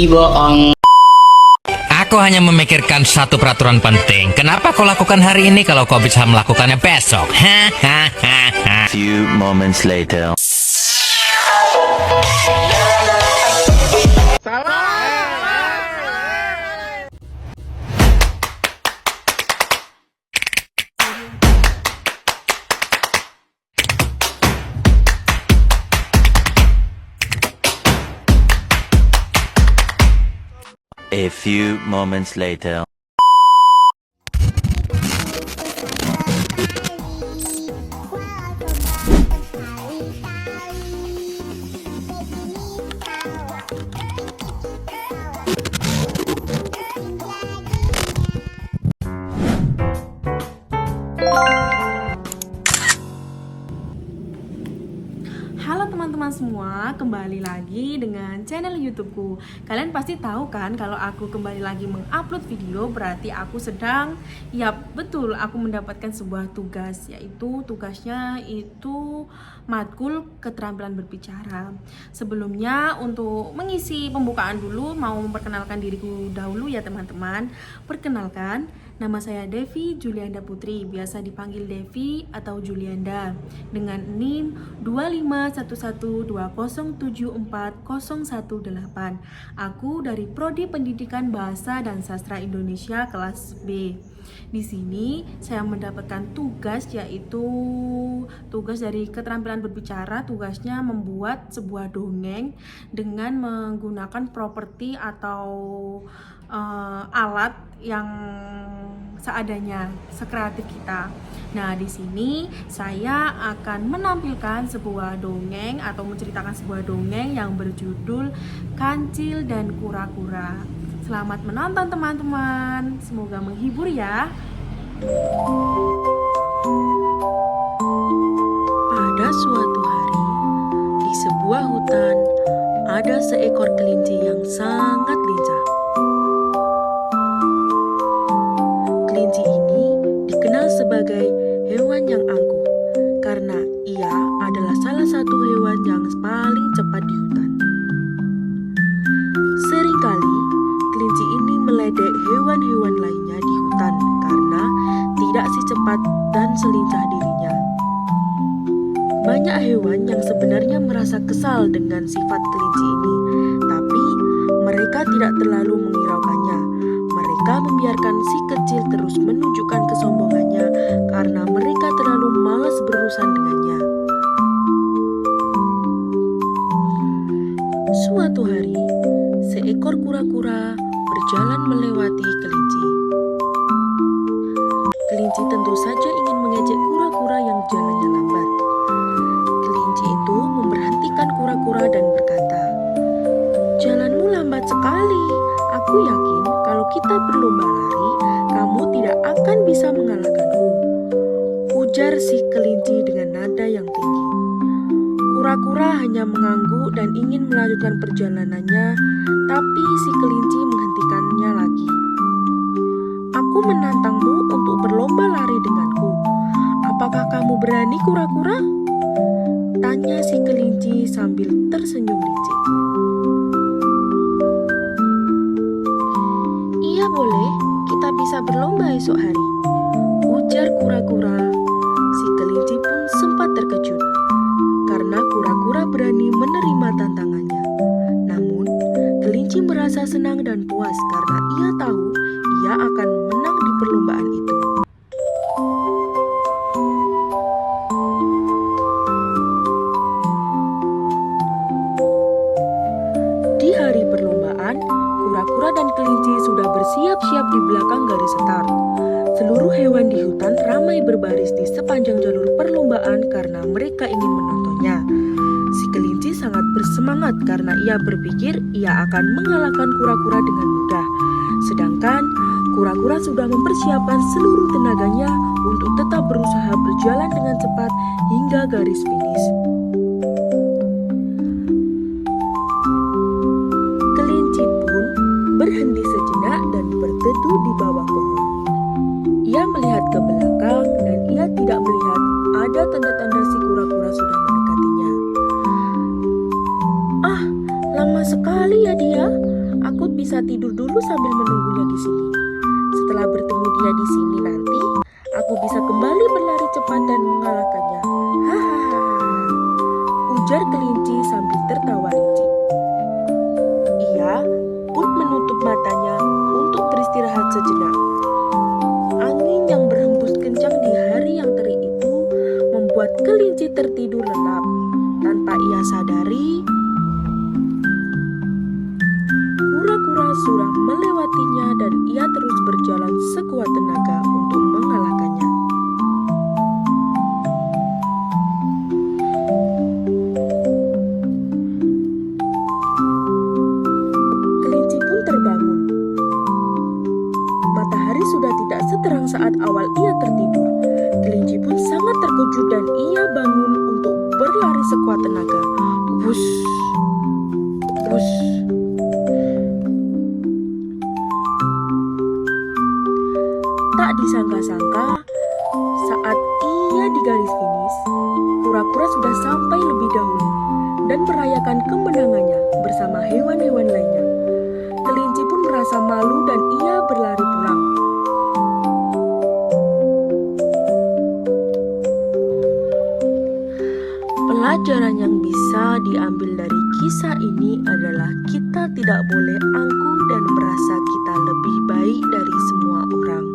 bohong. Aku hanya memikirkan satu peraturan penting. Kenapa kau lakukan hari ini kalau kau bisa melakukannya besok? Few moments later. A few moments later. Halo teman-teman semua, kembali lagi dengan channel YouTubeku. Kalian pasti tahu kan kalau aku kembali lagi mengupload video berarti aku sedang, betul, aku mendapatkan sebuah tugas, yaitu tugasnya itu matkul keterampilan berbicara. Sebelumnya untuk mengisi pembukaan dulu mau memperkenalkan diriku dahulu ya teman-teman. Perkenalkan, nama saya Devi Julianda Putri, biasa dipanggil Devi atau Julianda, dengan NIM 25112074018. Aku dari Prodi Pendidikan Bahasa dan Sastra Indonesia kelas B. Di sini saya mendapatkan tugas, yaitu tugas dari keterampilan berbicara. Tugasnya membuat sebuah dongeng dengan menggunakan properti atau alat yang seadanya, sekreatif kita. Nah, di sini saya akan menampilkan sebuah dongeng atau menceritakan sebuah dongeng yang berjudul Kancil dan Kura-Kura. Selamat menonton teman-teman, semoga menghibur ya. Pada suatu hari, di sebuah hutan, ada seekor kelinci yang sangat lincah. Kelinci ini dikenal sebagai hewan yang angkuh karena ia adalah salah satu hewan yang paling cepat di hutan. Seringkali kelinci ini meledek hewan-hewan lainnya di hutan karena tidak secepat dan selincah dirinya. Banyak hewan yang sebenarnya merasa kesal dengan sifat kelinci ini, tapi mereka tidak terlalu menghiraukannya. Mereka membiarkan si kecil terus menunjukkan kesombongannya karena mereka terlalu malas berurusan dengannya. Suatu hari, seekor kura-kura berjalan melewati kelinci. Kelinci tentu saja ingin mengejek kura-kura yang jalannya lambat. Kelinci itu memberhentikan kura-kura dan berkata, "Jalanmu lambat sekali. Aku yakin kalau kita berlomba lari, kamu tidak akan bisa mengalahkanku," ujar si kelinci dengan nada yang tinggi. Kura-kura hanya mengangguk dan ingin melanjutkan perjalanannya, tapi si kelinci menghentikannya lagi. "Aku menantangmu untuk berlomba lari denganku. Apakah kamu berani, kura-kura?" tanya si kelinci sambil tersenyum licik. "Iya boleh, kita bisa berlomba esok hari," ujar kura-kura. Si kelinci pun sempat terkejut karena kura-kura berani menerima tantangannya. Namun, kelinci merasa senang dan puas karena ia tahu ia akan menang di perlombaan itu. Di hari perlombaan, kura-kura dan kelinci sudah bersiap-siap di belakang garis start. Seluruh hewan di hutan ramai berbaris di sepanjang jalur perlombaan karena mereka ingin menontonnya. Si kelinci sangat bersemangat karena ia berpikir ia akan mengalahkan kura-kura dengan mudah. Sedangkan kura-kura sudah mempersiapkan seluruh tenaganya untuk tetap berusaha berjalan dengan cepat hingga garis finish. Kelinci pun berhenti sejenak dan berteduh di bawah pohon. Ia melihat ke belakang dan ia tidak melihat ada tanda-tanda si kura-kura sudah mendekatinya. "Ah, lama sekali ya dia. Aku bisa tidur dulu sambil menunggunya di sini. Setelah bertemu dia di sini nanti, aku bisa kembali berlari cepat dan mengalahkannya. Hahaha, ujar kelinci sambil tertawa licik. Ia pun menutup matanya untuk beristirahat sejenak. Angin yang berhembus kencang di hari yang terik itu membuat kelinci tertidur lelap. Tanpa ia sadari, kura-kura sudah melewatinya dan ia terus berjalan sekuat tenaga untuk mengalahkannya. Kelinci pun terbangun. Matahari sudah tidak seterang saat awal ia tertidur. Kelinci pun sangat terkejut dan ia bangun untuk berlari sekuat tenaga. Wush, wush. Tak disangka-sangka, saat ia di garis finish, kura-kura sudah sampai lebih dahulu dan merayakan kemenangannya bersama hewan-hewan lainnya. Kelinci pun merasa malu dan ia berlari pulang. Pelajaran yang bisa diambil dari kisah ini adalah kita tidak boleh angkuh dan merasa kita lebih baik dari semua orang.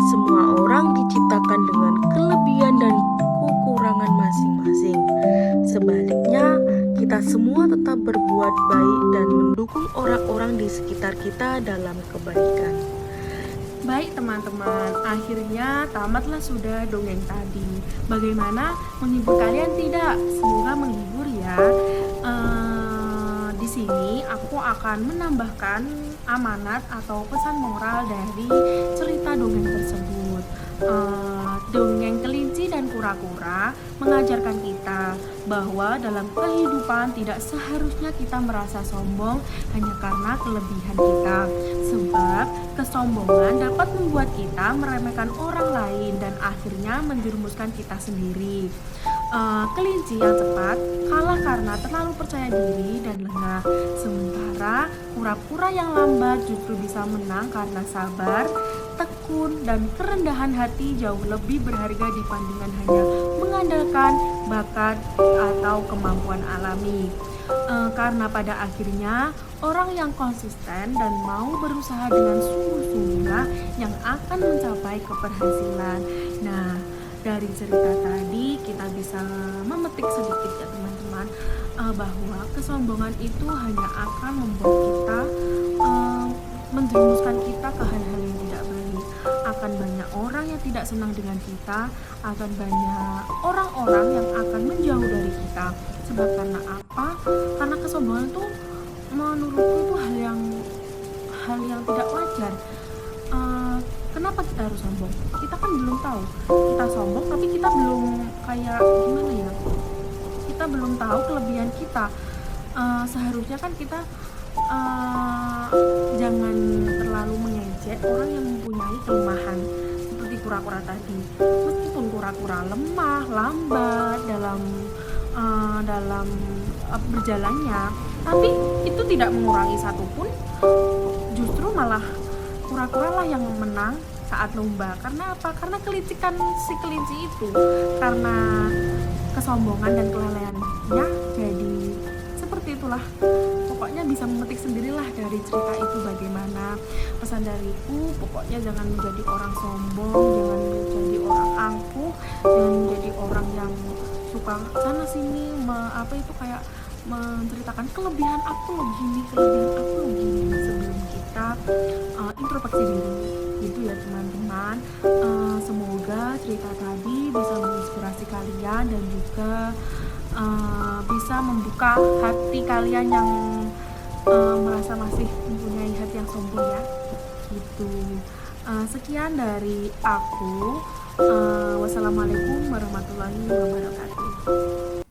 Semua orang diciptakan dengan kelebihan dan kekurangan masing-masing. Sebaliknya, kita semua tetap berbuat baik dan mendukung orang-orang di sekitar kita dalam kebaikan. Baik teman-teman, akhirnya tamatlah sudah dongeng tadi. Bagaimana, menghibur kalian tidak? Semoga menghibur ya. Di sini aku akan menambahkan amanat atau pesan moral dari cerita dongeng tersebut. Dongeng kelinci dan kura-kura mengajarkan kita bahwa dalam kehidupan tidak seharusnya kita merasa sombong hanya karena kelebihan kita, sebab kesombongan dapat membuat kita meremehkan orang lain dan akhirnya menjerumuskan kita sendiri. Kelinci yang cepat kalah karena terlalu percaya diri dan lengah, sementara kura-kura yang lambat justru bisa menang karena sabar, tekun, dan kerendahan hati jauh lebih berharga dibandingkan hanya mengandalkan bakat atau kemampuan alami. Karena pada akhirnya orang yang konsisten dan mau berusaha dengan sungguh-sungguh yang akan mencapai keberhasilan. Nah, dari cerita tadi kita bisa memetik sedikit ya teman-teman, bahwa kesombongan itu hanya akan membuat kita menjerumuskan kita ke hal-hal yang tidak baik. Akan banyak orang yang tidak senang dengan kita, akan banyak orang-orang yang akan menjauh dari kita. Sebab karena apa? Karena kesombongan itu menurutku itu hal yang tidak wajar. Kenapa kita harus sombong? Kita kan belum tahu. Kita sombong tapi kita belum kayak gimana ya? Kita belum tahu kelebihan kita. Seharusnya kan kita jangan terlalu mengejek orang yang mempunyai kelemahan seperti kura-kura tadi. Meskipun kura-kura lemah, lambat dalam berjalannya, tapi itu tidak mengurangi satupun. Justru malah kura-kura lah yang menang saat lomba. Karena apa? Karena kelicikan si kelinci itu, karena kesombongan dan kelelehannya, jadi seperti itulah. Pokoknya bisa memetik sendirilah dari cerita itu bagaimana. Pesan dariku, pokoknya jangan menjadi orang sombong, jangan menjadi orang angkuh, jangan menjadi orang yang suka sana sini kayak menceritakan kelebihan aku loh gini, sebelum kita introspeksi diri. Gitu ya teman-teman. Semoga cerita tadi bisa menginspirasi kalian dan juga bisa membuka hati kalian yang merasa masih mempunyai hati yang sombong ya. Gitu. Sekian dari aku. Wassalamualaikum warahmatullahi wabarakatuh.